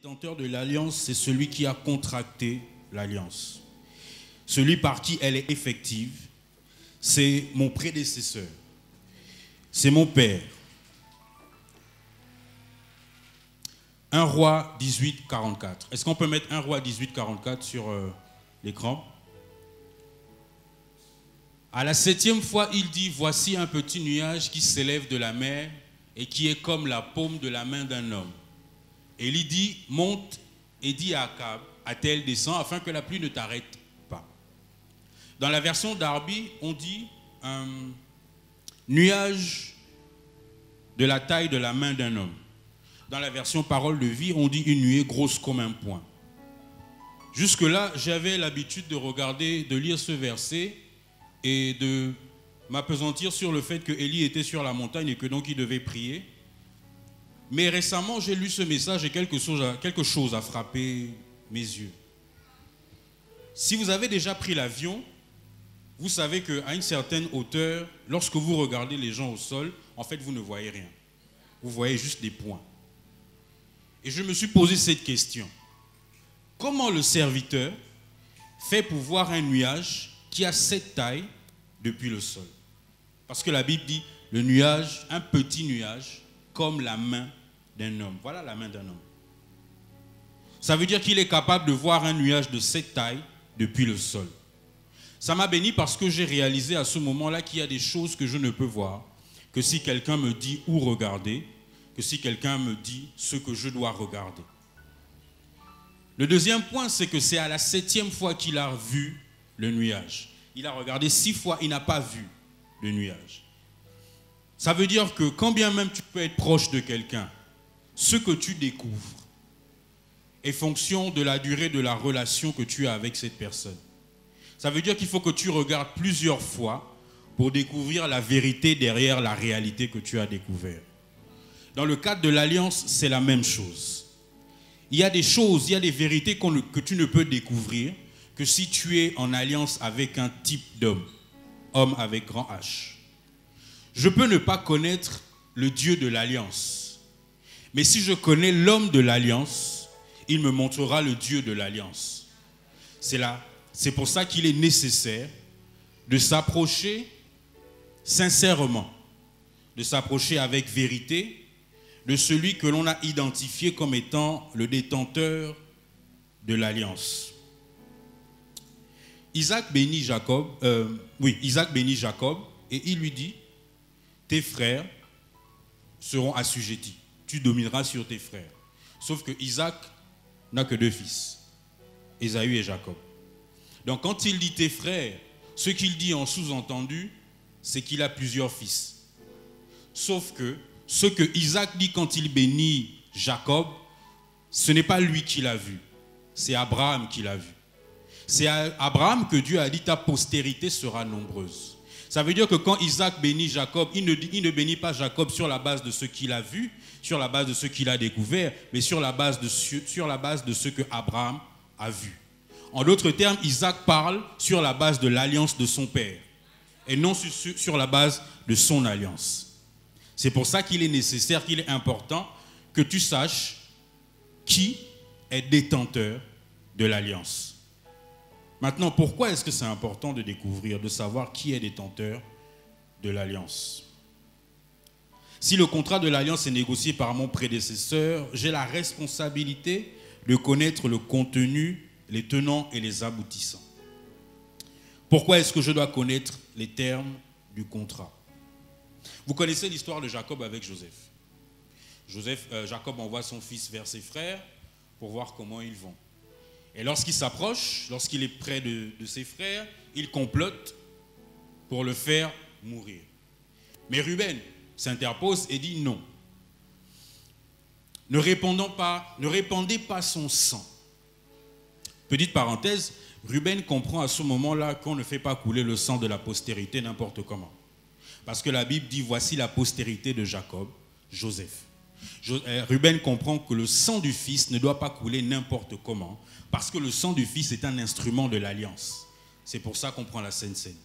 détenteur de l'alliance, c'est celui qui a contracté l'alliance. Celui par qui elle est effective, c'est mon prédécesseur. C'est mon père. 1 Roi 18, 44. Est-ce qu'on peut mettre 1 Roi 18, 44 sur l'écran? À la 7e fois, il dit, voici un petit nuage qui s'élève de la mer et qui est comme la paume de la main d'un homme. Élie dit, monte et dis à Akab, à-t-elle descend afin que la pluie ne t'arrête pas. Dans la version d'Arby, on dit un nuage de la taille de la main d'un homme. Dans la version Parole de vie, on dit une nuée grosse comme un poing. Jusque-là, j'avais l'habitude de regarder, de lire ce verset et de m'appesantir sur le fait que Élie était sur la montagne et que donc il devait prier. Mais récemment, j'ai lu ce message et quelque chose a frappé mes yeux. Si vous avez déjà pris l'avion, vous savez qu'à une certaine hauteur, lorsque vous regardez les gens au sol, en fait, vous ne voyez rien. Vous voyez juste des points. Et je me suis posé cette question. Comment le serviteur fait pour voir un nuage qui a cette taille depuis le sol? Parce que la Bible dit, le nuage, un petit nuage, comme la main d'un homme. Voilà la main d'un homme. Ça veut dire qu'il est capable de voir un nuage de cette taille depuis le sol. Ça m'a béni parce que j'ai réalisé à ce moment-là qu'il y a des choses que je ne peux voir, que si quelqu'un me dit où regarder, que si quelqu'un me dit ce que je dois regarder. Le deuxième point, c'est que c'est à la 7e fois qu'il a vu le nuage. Il a regardé 6 fois, il n'a pas vu le nuage. Ça veut dire que quand bien même tu peux être proche de quelqu'un, ce que tu découvres est fonction de la durée de la relation que tu as avec cette personne. Ça veut dire qu'il faut que tu regardes plusieurs fois pour découvrir la vérité derrière la réalité que tu as découvert. Dans le cadre de l'alliance, c'est la même chose. Il y a des choses, il y a des vérités que tu ne peux découvrir que si tu es en alliance avec un type d'homme, homme avec grand H. Je peux ne pas connaître le Dieu de l'alliance, mais si je connais l'homme de l'alliance, il me montrera le Dieu de l'alliance. C'est pour ça qu'il est nécessaire de s'approcher sincèrement, de s'approcher avec vérité de celui que l'on a identifié comme étant le détenteur de l'alliance. Isaac bénit Jacob et il lui dit, tes frères seront assujettis, tu domineras sur tes frères. Sauf que Isaac n'a que 2 fils, Ésaü et Jacob. Donc quand il dit tes frères, ce qu'il dit en sous-entendu, c'est qu'il a plusieurs fils. Sauf que ce que Isaac dit quand il bénit Jacob, ce n'est pas lui qui l'a vu, c'est Abraham qui l'a vu. C'est à Abraham que Dieu a dit ta postérité sera nombreuse. Ça veut dire que quand Isaac bénit Jacob, il ne bénit pas Jacob sur la base de ce qu'il a vu, sur la base de ce qu'il a découvert, mais sur la base de ce que Abraham a vu. En d'autres termes, Isaac parle sur la base de l'alliance de son père et non sur la base de son alliance. C'est pour ça qu'il est nécessaire, qu'il est important que tu saches qui est détenteur de l'alliance. Maintenant, pourquoi est-ce que c'est important de découvrir, de savoir qui est détenteur de l'alliance? Si le contrat de l'alliance est négocié par mon prédécesseur, j'ai la responsabilité de connaître le contenu, les tenants et les aboutissants. Pourquoi est-ce que je dois connaître les termes du contrat? Vous connaissez l'histoire de Jacob avec Joseph. Jacob envoie son fils vers ses frères pour voir comment ils vont. Et lorsqu'il s'approche, lorsqu'il est près de ses frères, il complote pour le faire mourir. Mais Ruben s'interpose et dit non. Ne répandez pas son sang. Petite parenthèse, Ruben comprend à ce moment-là qu'on ne fait pas couler le sang de la postérité n'importe comment. Parce que la Bible dit, voici la postérité de Jacob, Joseph. Ruben comprend que le sang du fils ne doit pas couler n'importe comment, parce que le sang du fils est un instrument de l'alliance. C'est pour ça qu'on prend la Sainte Seine.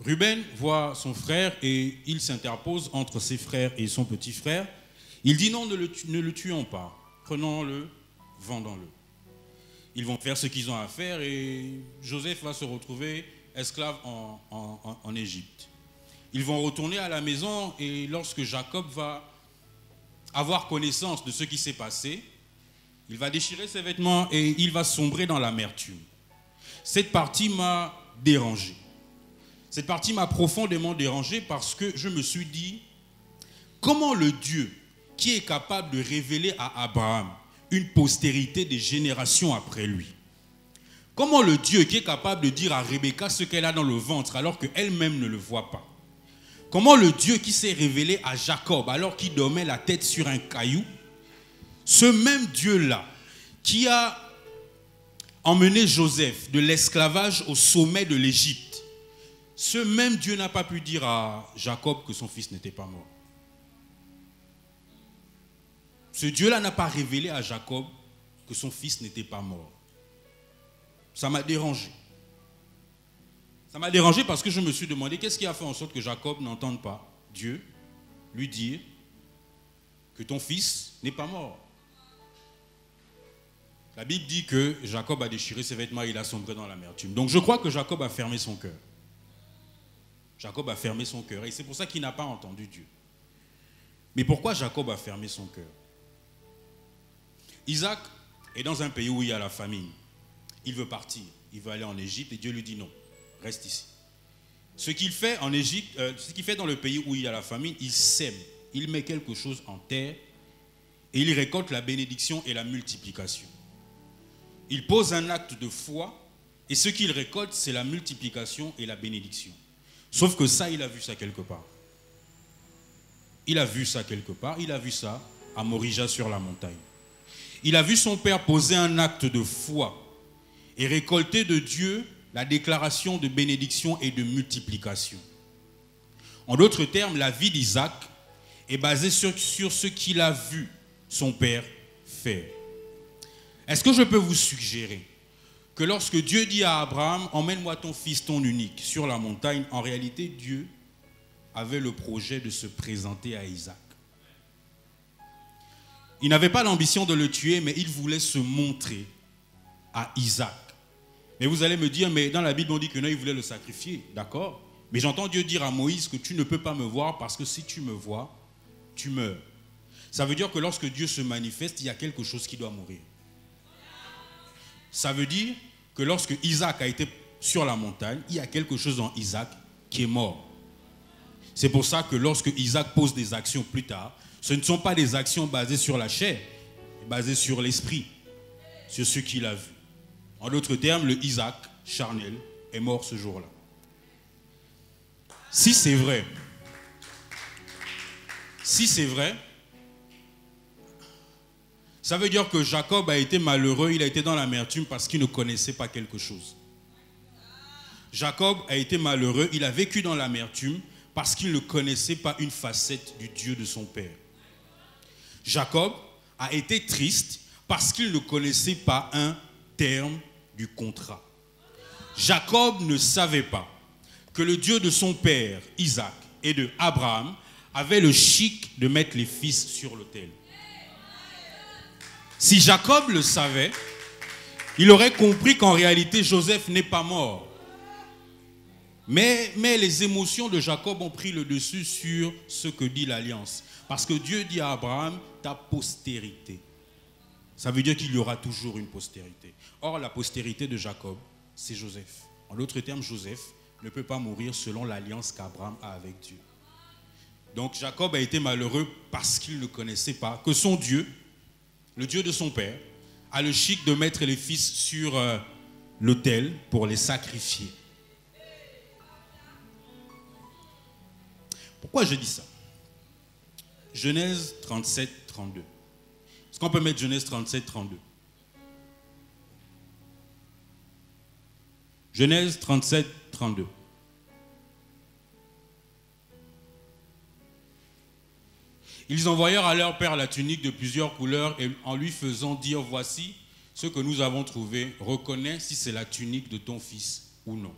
Ruben voit son frère et il s'interpose entre ses frères et son petit frère. Il dit non, ne le tuons pas. Prenons-le, vendons-le. Ils vont faire ce qu'ils ont à faire et Joseph va se retrouver esclave en Égypte. Ils vont retourner à la maison et lorsque Jacob va avoir connaissance de ce qui s'est passé, il va déchirer ses vêtements et il va sombrer dans l'amertume. Cette partie m'a dérangé. Cette partie m'a profondément dérangé parce que je me suis dit, comment le Dieu qui est capable de révéler à Abraham une postérité des générations après lui, comment le Dieu qui est capable de dire à Rebecca ce qu'elle a dans le ventre alors qu'elle-même ne le voit pas, comment le Dieu qui s'est révélé à Jacob alors qu'il dormait la tête sur un caillou, ce même Dieu-là qui a emmené Joseph de l'esclavage au sommet de l'Égypte, ce même Dieu n'a pas pu dire à Jacob que son fils n'était pas mort. Ce Dieu-là n'a pas révélé à Jacob que son fils n'était pas mort. Ça m'a dérangé. Ça m'a dérangé parce que je me suis demandé qu'est-ce qui a fait en sorte que Jacob n'entende pas Dieu lui dire que ton fils n'est pas mort. La Bible dit que Jacob a déchiré ses vêtements et il a sombré dans l'amertume. Donc je crois que Jacob a fermé son cœur. Jacob a fermé son cœur et c'est pour ça qu'il n'a pas entendu Dieu. Mais pourquoi Jacob a fermé son cœur? Isaac est dans un pays où il y a la famine. Il veut partir, il veut aller en Égypte et Dieu lui dit non, reste ici. Ce qu'il fait en Égypte, ce qu'il fait dans le pays où il y a la famine, il sème, il met quelque chose en terre et il récolte la bénédiction et la multiplication. Il pose un acte de foi et ce qu'il récolte, c'est la multiplication et la bénédiction. Sauf que ça, il a vu ça quelque part. Il a vu ça quelque part, il a vu ça à Morija sur la montagne. Il a vu son père poser un acte de foi et récolter de Dieu la déclaration de bénédiction et de multiplication. En d'autres termes, la vie d'Isaac est basée sur ce qu'il a vu son père faire. Est-ce que je peux vous suggérer que lorsque Dieu dit à Abraham, emmène-moi ton fils, ton unique, sur la montagne, en réalité, Dieu avait le projet de se présenter à Isaac. Il n'avait pas l'ambition de le tuer, mais il voulait se montrer à Isaac. Mais vous allez me dire, mais dans la Bible, on dit que non, il voulait le sacrifier. D'accord? Mais j'entends Dieu dire à Moïse que tu ne peux pas me voir parce que si tu me vois, tu meurs. Ça veut dire que lorsque Dieu se manifeste, il y a quelque chose qui doit mourir. Ça veut dire que lorsque Isaac a été sur la montagne, il y a quelque chose en Isaac qui est mort. C'est pour ça que lorsque Isaac pose des actions plus tard, ce ne sont pas des actions basées sur la chair, mais basées sur l'esprit, sur ce qu'il a vu. En d'autres termes, le Isaac charnel est mort ce jour-là. Si c'est vrai, ça veut dire que Jacob a été malheureux, il a été dans l'amertume parce qu'il ne connaissait pas quelque chose. Jacob a été malheureux, il a vécu dans l'amertume parce qu'il ne connaissait pas une facette du Dieu de son père. Jacob a été triste parce qu'il ne connaissait pas un terme du contrat. Jacob ne savait pas que le Dieu de son père, Isaac, et de Abraham avait le chic de mettre les fils sur l'autel. Si Jacob le savait, il aurait compris qu'en réalité, Joseph n'est pas mort. Mais les émotions de Jacob ont pris le dessus sur ce que dit l'Alliance. Parce que Dieu dit à Abraham, ta postérité. Ça veut dire qu'il y aura toujours une postérité. Or, la postérité de Jacob, c'est Joseph. En d'autres termes, Joseph ne peut pas mourir selon l'alliance qu'Abraham a avec Dieu. Donc, Jacob a été malheureux parce qu'il ne connaissait pas que son Dieu, le Dieu de son père, a le chic de mettre les fils sur l'autel pour les sacrifier. Pourquoi je dis ça? Genèse 37, 32. Est-ce qu'on peut mettre Genèse 37, 32? Genèse 37, 32. Ils envoyèrent à leur père la tunique de plusieurs couleurs et en lui faisant dire, voici ce que nous avons trouvé, reconnais si c'est la tunique de ton fils ou non.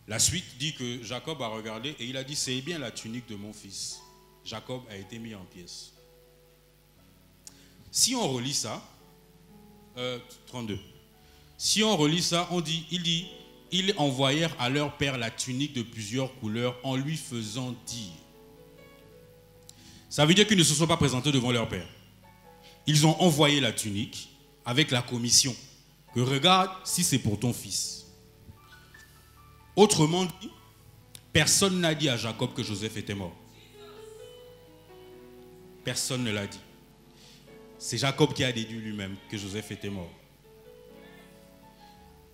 La suite dit que Jacob a regardé et il a dit, c'est bien la tunique de mon fils. Jacob a été mis en pièces. Si on relit ça, 32. Si on relit ça, il dit, ils envoyèrent à leur père la tunique de plusieurs couleurs en lui faisant dire. Ça veut dire qu'ils ne se sont pas présentés devant leur père. Ils ont envoyé la tunique avec la commission. Que regarde si c'est pour ton fils. Autrement dit, personne n'a dit à Jacob que Joseph était mort. Personne ne l'a dit. C'est Jacob qui a déduit lui-même que Joseph était mort.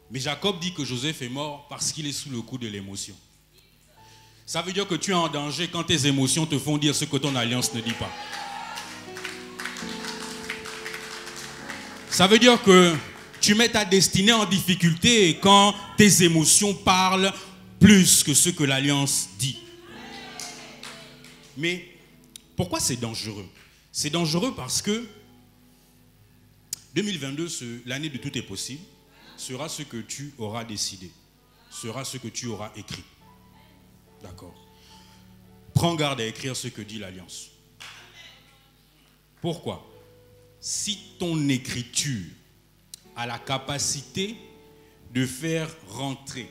Mais Jacob dit que Joseph est mort parce qu'il est sous le coup de l'émotion. Ça veut dire que tu es en danger quand tes émotions te font dire ce que ton alliance ne dit pas. Ça veut dire que tu mets ta destinée en difficulté quand tes émotions parlent plus que ce que l'alliance dit. Mais pourquoi c'est dangereux? C'est dangereux parce que 2022, l'année de tout est possible, sera ce que tu auras décidé, sera ce que tu auras écrit. D'accord? Prends garde à écrire ce que dit l'Alliance. Pourquoi? Si ton écriture a la capacité de faire rentrer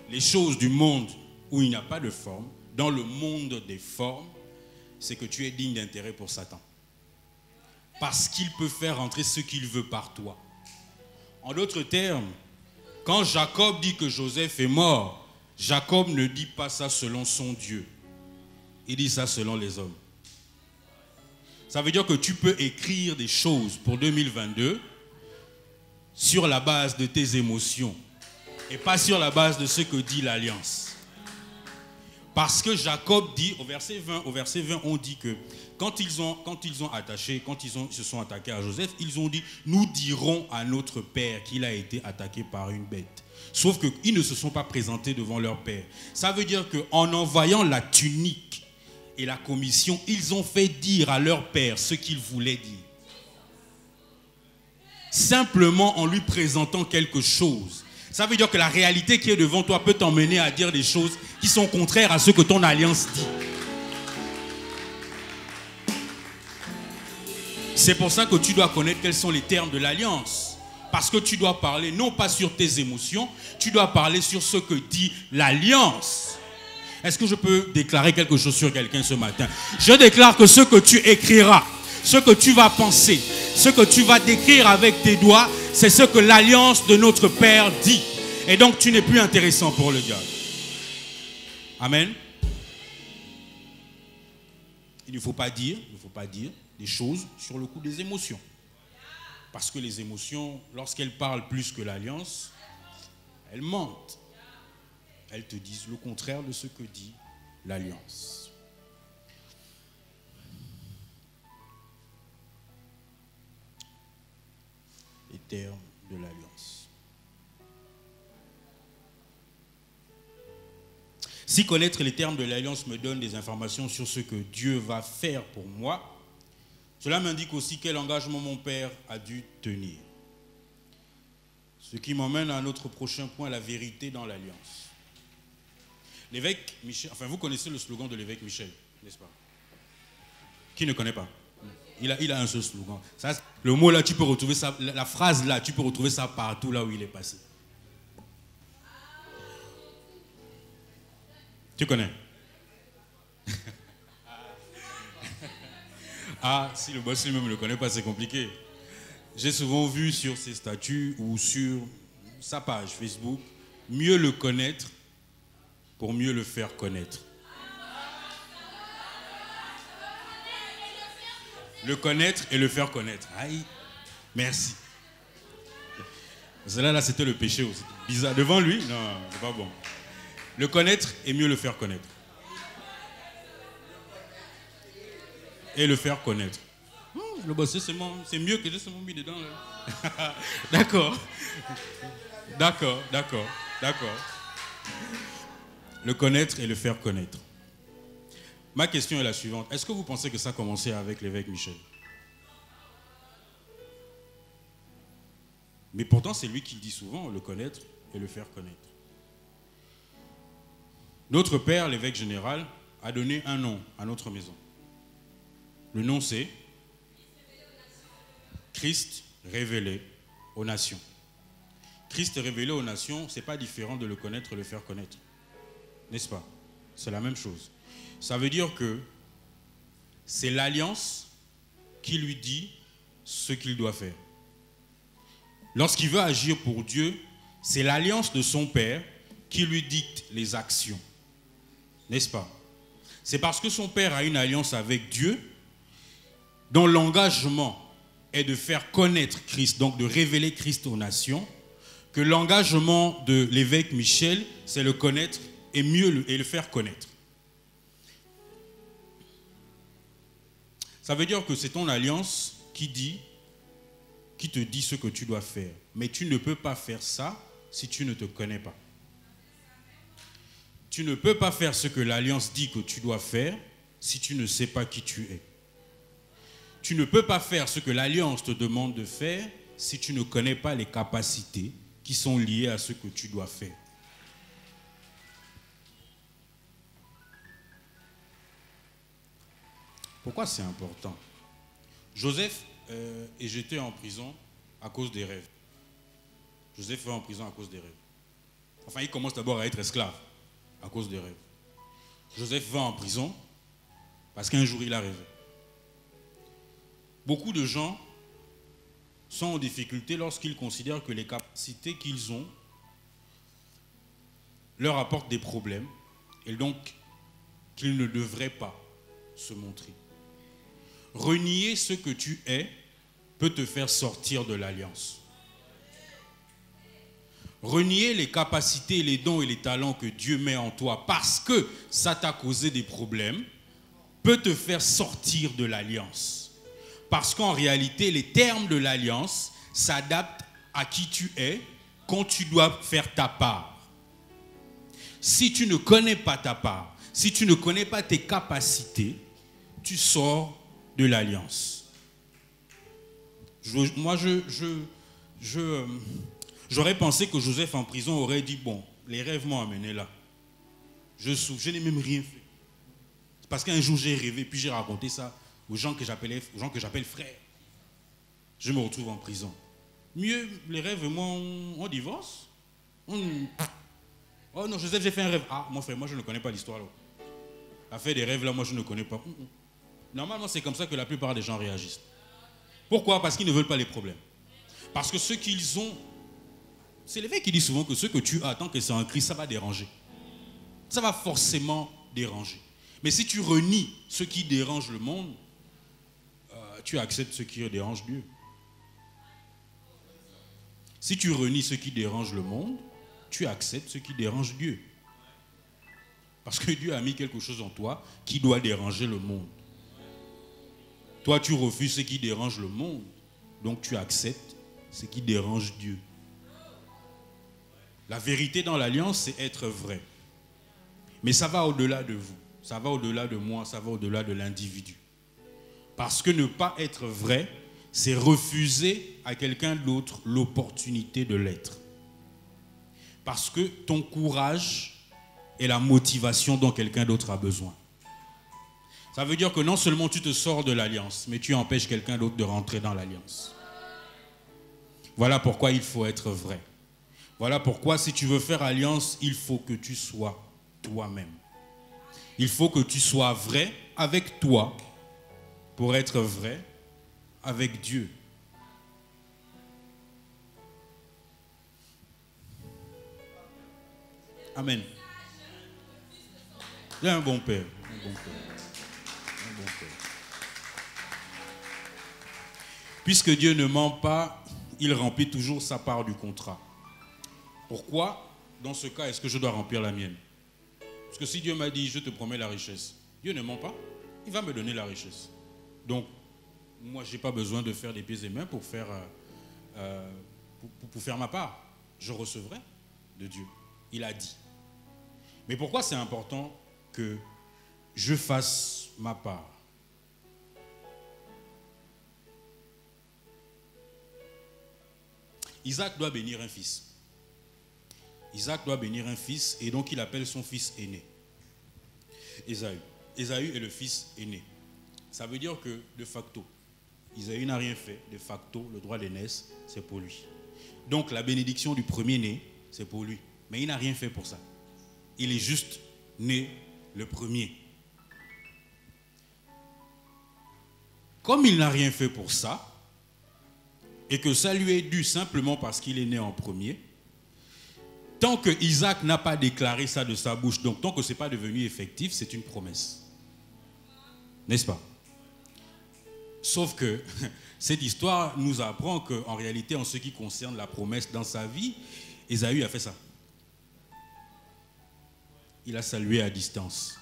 les choses du monde où il n'y a pas de forme, dans le monde des formes, c'est que tu es digne d'intérêt pour Satan. Parce qu'il peut faire rentrer ce qu'il veut par toi. En d'autres termes, quand Jacob dit que Joseph est mort, Jacob ne dit pas ça selon son Dieu. Il dit ça selon les hommes. Ça veut dire que tu peux écrire des choses pour 2022 sur la base de tes émotions et pas sur la base de ce que dit l'Alliance. Parce que Jacob dit, au verset 20, on dit que quand ils se sont attaqués à Joseph, ils ont dit, nous dirons à notre père qu'il a été attaqué par une bête. Sauf qu'ils ne se sont pas présentés devant leur père. Ça veut dire qu'en envoyant la tunique et la commission, ils ont fait dire à leur père ce qu'ils voulaient dire. Simplement en lui présentant quelque chose. Ça veut dire que la réalité qui est devant toi peut t'emmener à dire des choses qui sont contraires à ce que ton alliance dit. C'est pour ça que tu dois connaître quels sont les termes de l'alliance. Parce que tu dois parler non pas sur tes émotions, tu dois parler sur ce que dit l'alliance. Est-ce que je peux déclarer quelque chose sur quelqu'un ce matin? Je déclare que ce que tu écriras, ce que tu vas penser, ce que tu vas décrire avec tes doigts, c'est ce que l'alliance de notre Père dit. Et donc tu n'es plus intéressant pour le diable. Amen. Il ne faut pas dire des choses sur le coup des émotions. Parce que les émotions, lorsqu'elles parlent plus que l'alliance, elles mentent. Elles te disent le contraire de ce que dit l'alliance. Les termes de l'alliance. Si connaître les termes de l'alliance me donne des informations sur ce que Dieu va faire pour moi, cela m'indique aussi quel engagement mon père a dû tenir. Ce qui m'emmène à notre prochain point, la vérité dans l'alliance. L'évêque Michel, enfin vous connaissez le slogan de l'évêque Michel, n'est-ce pas? Qui ne connaît pas? Il a un seul slogan. Ça, le mot là, tu peux retrouver ça, la phrase là, tu peux retrouver ça partout là où il est passé. Tu connais? Ah, si le boss lui-même ne le connaît pas, c'est compliqué. J'ai souvent vu sur ses statuts ou sur sa page Facebook, mieux le connaître pour mieux le faire connaître. Le connaître et le faire connaître. Aïe, merci. Cela là, c'était le péché aussi. Bizarre. Devant lui, non, c'est pas bon. Le connaître et mieux le faire connaître. Et le faire connaître. Le boss, c'est mieux que j'ai seulement mis dedans. D'accord. D'accord. Le connaître et le faire connaître. Ma question est la suivante. Est-ce que vous pensez que ça a commencé avec l'évêque Michel? Mais pourtant, c'est lui qui dit souvent le connaître et le faire connaître. Notre père, l'évêque général, a donné un nom à notre maison. Le nom c'est Christ révélé aux nations. Christ révélé aux nations, ce n'est pas différent de le connaître et le faire connaître. N'est-ce pas? C'est la même chose. Ça veut dire que c'est l'alliance qui lui dit ce qu'il doit faire. Lorsqu'il veut agir pour Dieu, c'est l'alliance de son Père qui lui dicte les actions. N'est-ce pas? C'est parce que son Père a une alliance avec Dieu, dont l'engagement est de faire connaître Christ, donc de révéler Christ aux nations, que l'engagement de l'évêque Michel, c'est le connaître et le faire connaître. Ça veut dire que c'est ton alliance qui te dit ce que tu dois faire. Mais tu ne peux pas faire ça si tu ne te connais pas. Tu ne peux pas faire ce que l'alliance dit que tu dois faire si tu ne sais pas qui tu es. Tu ne peux pas faire ce que l'alliance te demande de faire si tu ne connais pas les capacités qui sont liées à ce que tu dois faire. Pourquoi c'est important? Joseph est jeté en prison à cause des rêves. Joseph est en prison à cause des rêves. Enfin, il commence d'abord à être esclave à cause des rêves. Joseph va en prison parce qu'un jour il a rêvé. Beaucoup de gens sont en difficulté lorsqu'ils considèrent que les capacités qu'ils ont leur apportent des problèmes et donc qu'ils ne devraient pas se montrer. Renier ce que tu es peut te faire sortir de l'alliance. Renier les capacités, les dons et les talents que Dieu met en toi parce que ça t'a causé des problèmes peut te faire sortir de l'alliance. Parce qu'en réalité, les termes de l'alliance s'adaptent à qui tu es quand tu dois faire ta part. Si tu ne connais pas ta part, si tu ne connais pas tes capacités, tu sors de l'alliance. J'aurais pensé que Joseph en prison aurait dit, bon, les rêves m'ont amené là. Je souffre, je n'ai même rien fait. Parce qu'un jour j'ai rêvé, puis j'ai raconté ça aux gens que j'appelle frères. Je me retrouve en prison. Mieux, les rêves, moi, on divorce. Oh non, Joseph, j'ai fait un rêve. Ah, mon frère, moi je ne connais pas l'histoire là. L'affaire des rêves là, moi je ne connais pas. Normalement, c'est comme ça que la plupart des gens réagissent. Pourquoi? Parce qu'ils ne veulent pas les problèmes. Parce que ce qu'ils ont, c'est l'évêque qui dit souvent que ce que tu as, tant que c'est en Christ, ça va déranger. Ça va forcément déranger. Mais si tu renies ce qui dérange le monde, tu acceptes ce qui dérange Dieu. Si tu renies ce qui dérange le monde, tu acceptes ce qui dérange Dieu. Parce que Dieu a mis quelque chose en toi qui doit déranger le monde. Toi, tu refuses ce qui dérange le monde, donc tu acceptes ce qui dérange Dieu. La vérité dans l'alliance, c'est être vrai. Mais ça va au-delà de vous, ça va au-delà de moi, ça va au-delà de l'individu. Parce que ne pas être vrai, c'est refuser à quelqu'un d'autre l'opportunité de l'être. Parce que ton courage est la motivation dont quelqu'un d'autre a besoin. Ça veut dire que non seulement tu te sors de l'alliance, mais tu empêches quelqu'un d'autre de rentrer dans l'alliance. Voilà pourquoi il faut être vrai. Voilà pourquoi si tu veux faire alliance, il faut que tu sois toi-même. Il faut que tu sois vrai avec toi pour être vrai avec Dieu. Amen. Il y a un bon père. Un bon père. Un bon père. Puisque Dieu ne ment pas, il remplit toujours sa part du contrat. Pourquoi, dans ce cas, est-ce que je dois remplir la mienne? Parce que si Dieu m'a dit, je te promets la richesse, Dieu ne ment pas, il va me donner la richesse. Donc, moi, je n'ai pas besoin de faire des pieds et mains pour faire ma part. Je recevrai de Dieu. Il a dit. Mais pourquoi c'est important que je fasse ma part? Isaac doit bénir un fils. Isaac doit bénir un fils et donc il appelle son fils aîné. Ésaü. Ésaü est le fils aîné. Ça veut dire que, de facto, Ésaü n'a rien fait. De facto, le droit d'aînesse, c'est pour lui. Donc, la bénédiction du premier-né, c'est pour lui. Mais il n'a rien fait pour ça. Il est juste né le premier. Comme il n'a rien fait pour ça, et que ça lui est dû simplement parce qu'il est né en premier, tant que Isaac n'a pas déclaré ça de sa bouche, donc tant que ce n'est pas devenu effectif, c'est une promesse. N'est-ce pas? Sauf que cette histoire nous apprend qu'en réalité, en ce qui concerne la promesse dans sa vie, Ésaü a fait ça. Il a salué à distance.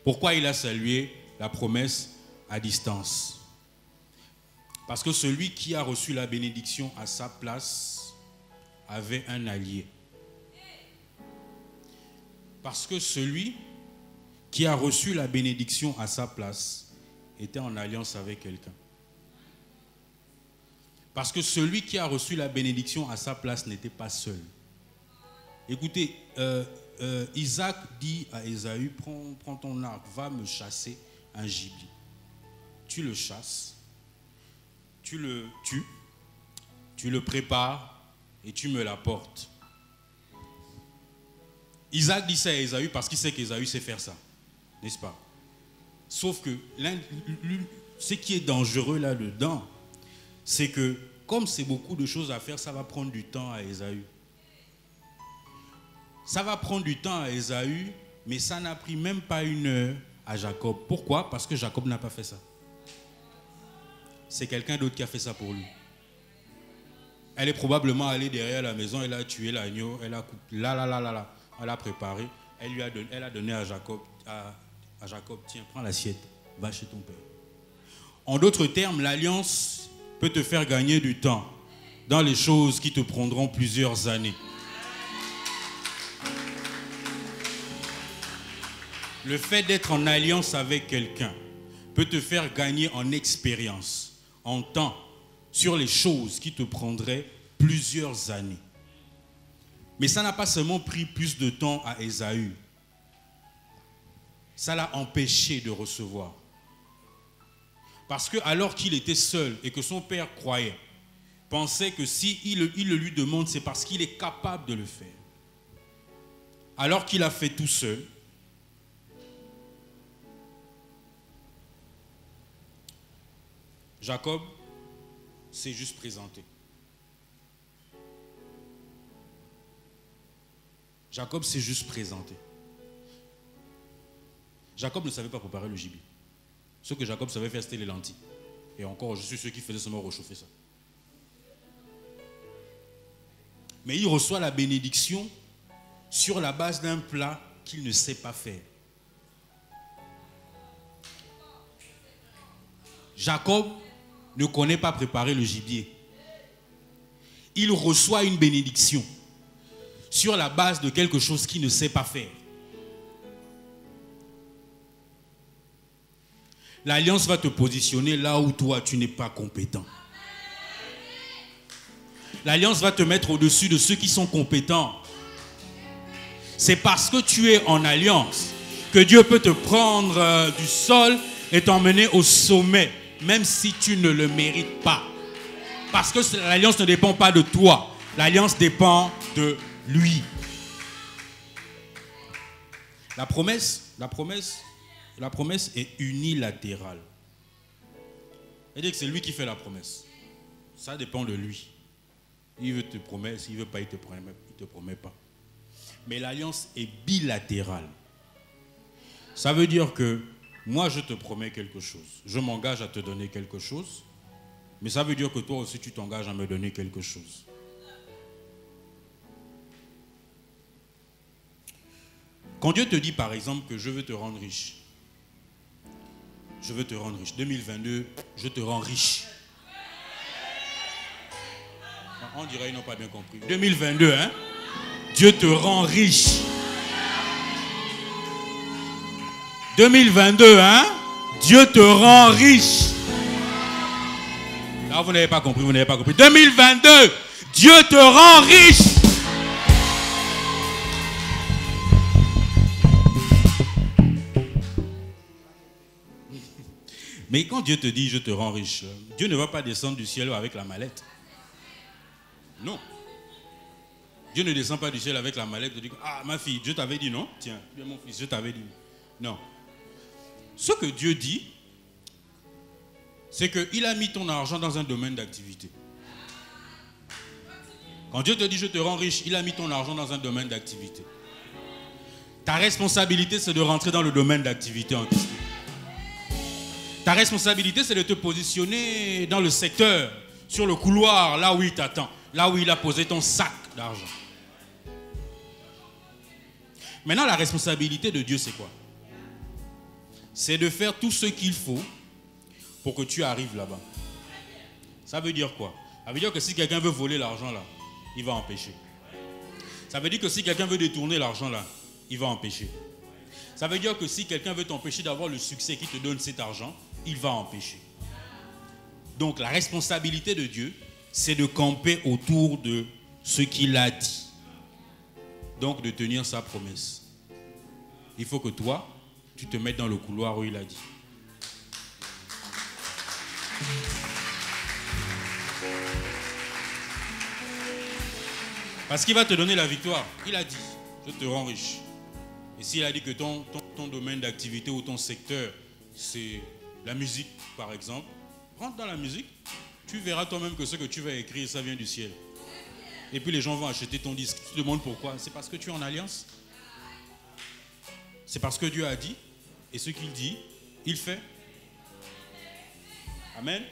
Pourquoi il a salué la promesse à distance? Parce que celui qui a reçu la bénédiction à sa place avait un allié. Parce que celui qui a reçu la bénédiction à sa place était en alliance avec quelqu'un. Parce que celui qui a reçu la bénédiction à sa place n'était pas seul. Écoutez, Isaac dit à Ésaü, prends ton arc, va me chasser un gibier. Tu le chasses, tu le tues, tu le prépares et tu me l'apportes. Isaac dit ça à Ésaü parce qu'il sait qu'Ésaü sait faire ça, n'est-ce pas? Sauf que ce qui est dangereux là-dedans, c'est que comme c'est beaucoup de choses à faire, ça va prendre du temps à Ésaü. Ça va prendre du temps à Ésaü, mais ça n'a pris même pas une heure à Jacob. Pourquoi? Parce que Jacob n'a pas fait ça. C'est quelqu'un d'autre qui a fait ça pour lui. Elle est probablement allée derrière la maison, elle a tué l'agneau, elle a coupé, elle a préparé, elle a donné à Jacob, tiens, prends l'assiette, va chez ton père. En d'autres termes, l'alliance peut te faire gagner du temps dans les choses qui te prendront plusieurs années. Le fait d'être en alliance avec quelqu'un peut te faire gagner en expérience, en temps, sur les choses qui te prendraient plusieurs années. Mais ça n'a pas seulement pris plus de temps à Ésaü. Ça l'a empêché de recevoir. Parce que alors qu'il était seul et que son père croyait, pensait que si il le lui demande, c'est parce qu'il est capable de le faire. Alors qu'il a fait tout seul, Jacob s'est juste présenté. Jacob s'est juste présenté. Jacob ne savait pas préparer le gibier. Ce que Jacob savait faire, c'était les lentilles. Et encore, je suis ceux qui faisaient seulement réchauffer ça. Mais il reçoit la bénédiction sur la base d'un plat qu'il ne sait pas faire. Jacob ne connaît pas préparer le gibier. Il reçoit une bénédiction sur la base de quelque chose qu'il ne sait pas faire. L'alliance va te positionner là où toi tu n'es pas compétent. L'alliance va te mettre au-dessus de ceux qui sont compétents. C'est parce que tu es en alliance que Dieu peut te prendre du sol et t'emmener au sommet, même si tu ne le mérites pas. Parce que l'alliance ne dépend pas de toi. L'alliance dépend de lui. La promesse est unilatérale. C'est-à-dire que c'est lui qui fait la promesse. Ça dépend de lui. Il veut te promettre, s'il ne veut pas, il ne te promet pas. Mais l'alliance est bilatérale. Ça veut dire que moi, je te promets quelque chose. Je m'engage à te donner quelque chose. Mais ça veut dire que toi aussi, tu t'engages à me donner quelque chose. Quand Dieu te dit, par exemple, que je veux te rendre riche. Je veux te rendre riche. 2022, je te rends riche. On dirait qu'ils n'ont pas bien compris. 2022, hein? Dieu te rend riche. 2022, hein? Dieu te rend riche. Là, vous n'avez pas compris, 2022, Dieu te rend riche. Mais quand Dieu te dit, je te rends riche, Dieu ne va pas descendre du ciel avec la mallette. Non. Dieu ne descend pas du ciel avec la mallette et dit, ah ma fille, Dieu t'avait dit non. Tiens, bien mon fils, je t'avais dit. Non. Ce que Dieu dit, c'est qu'il a mis ton argent dans un domaine d'activité. Quand Dieu te dit, je te rends riche, il a mis ton argent dans un domaine d'activité. Ta responsabilité, c'est de rentrer dans le domaine d'activité en question. Ta responsabilité, c'est de te positionner dans le secteur, sur le couloir, là où il t'attend, là où il a posé ton sac d'argent. Maintenant, la responsabilité de Dieu, c'est quoi? C'est de faire tout ce qu'il faut pour que tu arrives là-bas. Ça veut dire quoi? Ça veut dire que si quelqu'un veut voler l'argent là, il va empêcher. Ça veut dire que si quelqu'un veut détourner l'argent là, il va empêcher. Ça veut dire que si quelqu'un veut t'empêcher d'avoir le succès qui te donne cet argent, il va empêcher. Donc la responsabilité de Dieu, c'est de camper autour de ce qu'il a dit. Donc de tenir sa promesse. Il faut que toi, tu te mettes dans le couloir où il a dit. Parce qu'il va te donner la victoire. Il a dit, je te rends riche. Et s'il a dit que ton domaine d'activité ou ton secteur, c'est la musique, par exemple, rentre dans la musique, tu verras toi-même que ce que tu vas écrire, ça vient du ciel. Et puis les gens vont acheter ton disque. Tu te demandes pourquoi? C'est parce que tu es en alliance. C'est parce que Dieu a dit, et ce qu'il dit, il fait. Amen.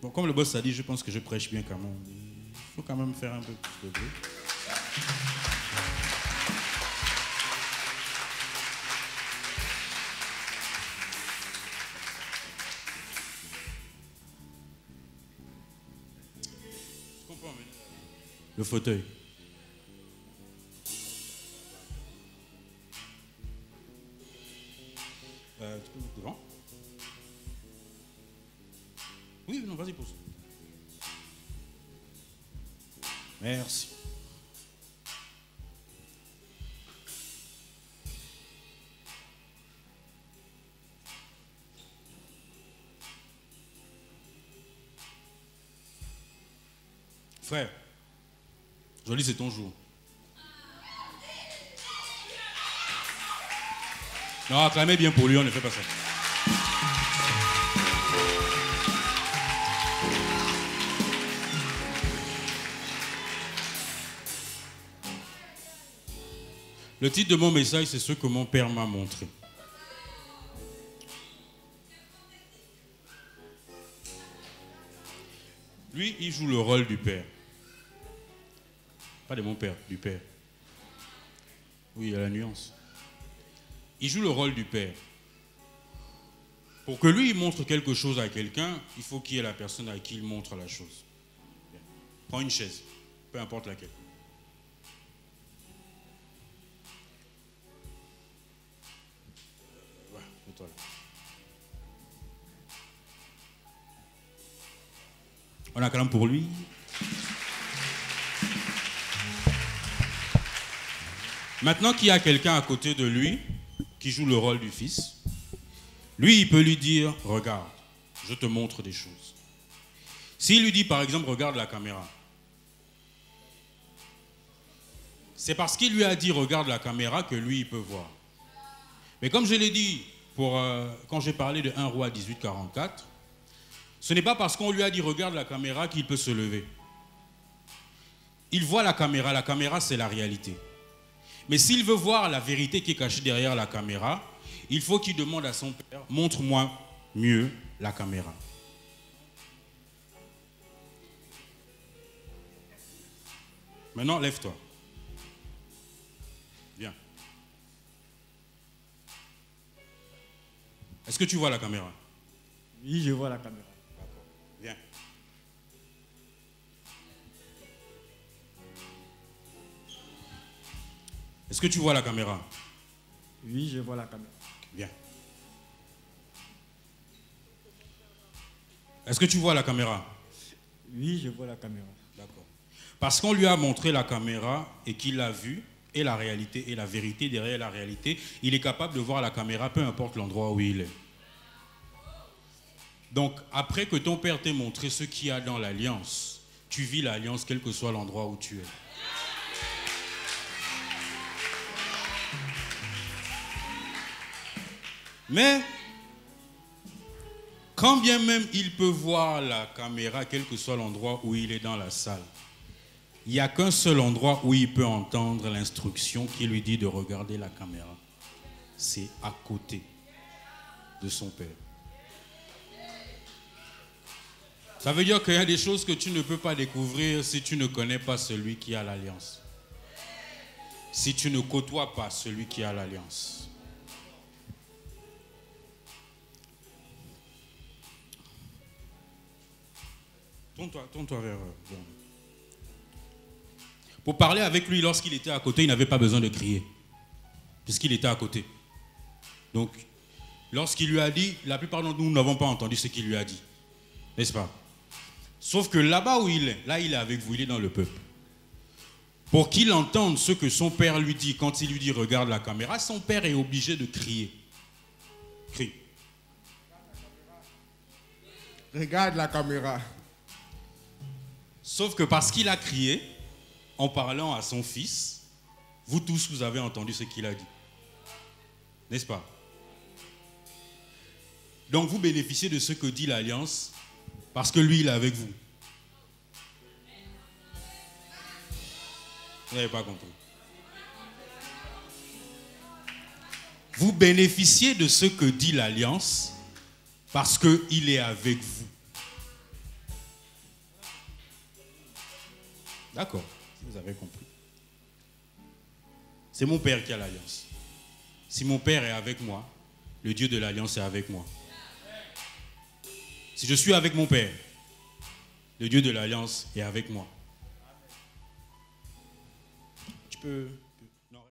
Bon, comme le boss a dit, je pense que je prêche bien quand même. Il faut quand même faire un peu plus de bruit. Je comprends, mais... Le fauteuil. Tu peux mettre devant? Oui, non, vas-y, pose. Merci. Frère, joli, c'est ton jour. Non, acclamez bien pour lui, on ne fait pas ça. Le titre de mon message, c'est ce que mon père m'a montré. Lui, il joue le rôle du père. Pas de mon père, du père. Oui, il y a la nuance. Il joue le rôle du père. Pour que lui, il montre quelque chose à quelqu'un, il faut qu'il y ait la personne à qui il montre la chose. Bien. Prends une chaise, peu importe laquelle. Voilà, mets-toi là. On acclame pour lui. Maintenant qu'il y a quelqu'un à côté de lui qui joue le rôle du fils, lui, il peut lui dire, regarde, je te montre des choses. S'il lui dit, par exemple, regarde la caméra, c'est parce qu'il lui a dit, regarde la caméra, que lui, il peut voir. Mais comme je l'ai dit, quand j'ai parlé de 1 Roi 18, 44, ce n'est pas parce qu'on lui a dit, regarde la caméra, qu'il peut se lever. Il voit la caméra, c'est la réalité. Mais s'il veut voir la vérité qui est cachée derrière la caméra, il faut qu'il demande à son père, montre-moi mieux la caméra. Maintenant, lève-toi. Viens. Est-ce que tu vois la caméra? Oui, je vois la caméra. D'accord. Viens. Est-ce que tu vois la caméra? Oui, je vois la caméra. Bien. Est-ce que tu vois la caméra? Oui, je vois la caméra. D'accord. Parce qu'on lui a montré la caméra et qu'il l'a vue, et la réalité et la vérité derrière la réalité, il est capable de voir la caméra, peu importe l'endroit où il est. Donc, après que ton père t'ait montré ce qu'il y a dans l'alliance, tu vis l'alliance quel que soit l'endroit où tu es. Mais, quand bien même il peut voir la caméra, quel que soit l'endroit où il est dans la salle, il n'y a qu'un seul endroit où il peut entendre l'instruction qui lui dit de regarder la caméra. C'est à côté de son père. Ça veut dire qu'il y a des choses que tu ne peux pas découvrir si tu ne connais pas celui qui a l'alliance. Si tu ne côtoies pas celui qui a l'alliance. Tourne-toi vers... Pour parler avec lui lorsqu'il était à côté, il n'avait pas besoin de crier. Puisqu'il était à côté. Donc, lorsqu'il lui a dit, la plupart d'entre nous n'avons pas entendu ce qu'il lui a dit. N'est-ce pas? Sauf que là-bas où il est, là il est avec vous, il est dans le peuple. Pour qu'il entende ce que son père lui dit, quand il lui dit regarde la caméra, son père est obligé de crier. Crie. Regarde la caméra. Sauf que parce qu'il a crié, en parlant à son fils, vous tous vous avez entendu ce qu'il a dit. N'est-ce pas? Donc vous bénéficiez de ce que dit l'Alliance parce que lui il est avec vous. Vous n'avez pas compris. Vous bénéficiez de ce que dit l'Alliance parce qu'il est avec vous. D'accord, vous avez compris. C'est mon Père qui a l'Alliance. Si mon Père est avec moi, le Dieu de l'Alliance est avec moi. Si je suis avec mon Père, le Dieu de l'Alliance est avec moi. Tu peux...